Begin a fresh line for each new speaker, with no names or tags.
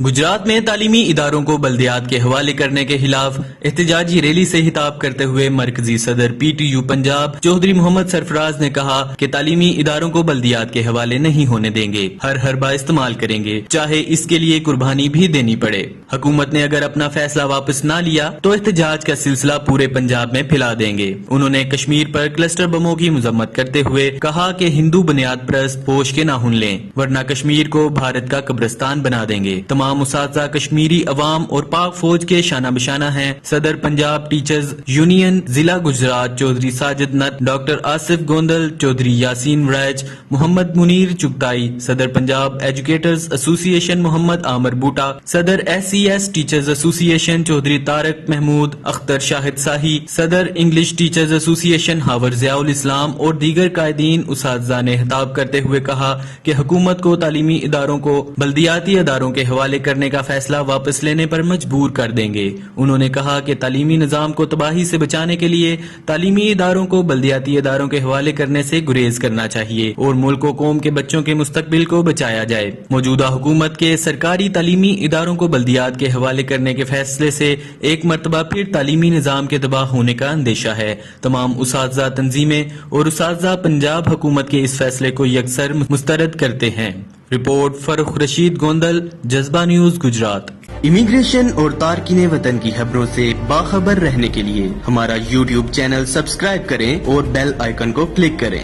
گجرات میں تعلیمی اداروں کو بلدیات کے حوالے کرنے کے خلاف احتجاجی ریلی سے خطاب کرتے ہوئے مرکزی صدر P T U Punjab Chaudhry Muhammad Sarfraz نے کہا کہ تعلیمی اداروں کو بلدیات کے حوالے نہیں ہونے دیں گے، ہر حربہ استعمال کریں گے، چاہے اس کے لیے قربانی بھی دینی پڑے۔ حکومت نے اگر اپنا فیصلہ واپس نہ لیا تو احتجاج کا سلسلہ پورے پنجاب میں پھیلا دیں گے۔ انہوں نے کشمیر پر کلسٹر بموں کی مذمت کرتے ہوئے کہا کہ ہندو بنیاد پرست ہوش کے ناخن لیں ورنہ کشمیر کو بھارت کا قبرستان بنا دیں گے۔ تمام اساتذہ کشمیری عوام اور پاک فوج کے شانہ بشانہ ہیں۔ صدر پنجاب ٹیچرز یونین ضلع گجرات چودھری ساجد نت، ڈاکٹر آصف گوندل، چودھری یاسین ریچ، محمد منیر چگتائی، صدر پنجاب ایجوکیٹرز ایسوسی ایشن محمد عامر بوٹا، صدر ایس سی ایس ٹیچرز ایسوسی ایشن چودھری طارق محمود، اختر شاہد ساہی، صدر انگلش ٹیچرز ایسوسی ایشن ہاور ضیاء الاسلام اور دیگر قائدین اساتذہ نے خطاب کرتے ہوئے کہا کہ حکومت کو تعلیمی اداروں کو بلدیاتی اداروں کے حوالے کرنے کا فیصلہ واپس لینے پر مجبور کر دیں گے۔ انہوں نے کہا کہ تعلیمی نظام کو تباہی سے بچانے کے لیے تعلیمی اداروں کو بلدیاتی اداروں کے حوالے کرنے سے گریز کرنا چاہیے اور ملک و قوم کے بچوں کے مستقبل کو بچایا جائے۔ موجودہ حکومت کے سرکاری تعلیمی اداروں کو بلدیات کے حوالے کرنے کے فیصلے سے ایک مرتبہ پھر تعلیمی نظام کے تباہ ہونے کا اندیشہ ہے۔ تمام اساتذہ تنظیمیں اور اساتذہ پنجاب حکومت کے اس فیصلے کو یکسر مسترد کرتے ہیں۔ رپورٹ فرخ رشید گوندل، جذبہ نیوز گجرات۔ امیگریشن اور تارکین وطن کی خبروں سے باخبر رہنے کے لیے ہمارا یوٹیوب چینل سبسکرائب کریں اور بیل آئیکن کو کلک کریں۔